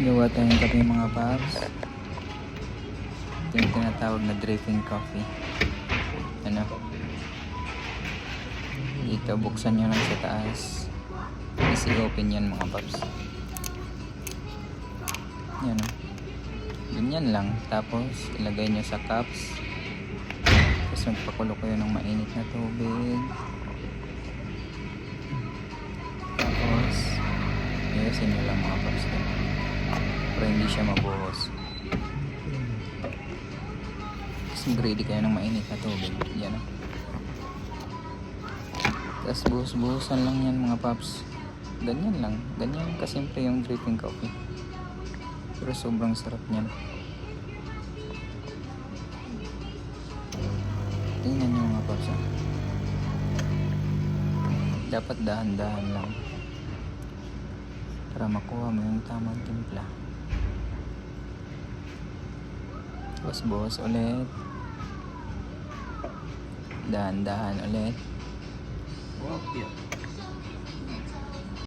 Gawa tayong kape mga paps. Ito yung tinatawag na dripping coffee. Ano? Dito buksan nyo lang sa taas. Easy open yan mga paps. Yan o. Ganyan lang. Tapos ilagay nyo sa cups. Tapos magpakulo kayo ng mainit na tubig. Tapos iusin nyo lang mga paps. Para hindi siya mabuhos. Tapos mag-ready kayo ng mainit na tubig. Yan o. Tapos buhos-buhosan lang yan mga paps. Ganyan lang. Ganyan kasimple yung dripping coffee. Pero sobrang sarap niyan. Tingnan nyo mga paps. Dapat dahan-dahan lang. Para makuha mo yung tamang timpla. Tapos buhos ulit. Dahan-dahan ulit. Oh, yeah.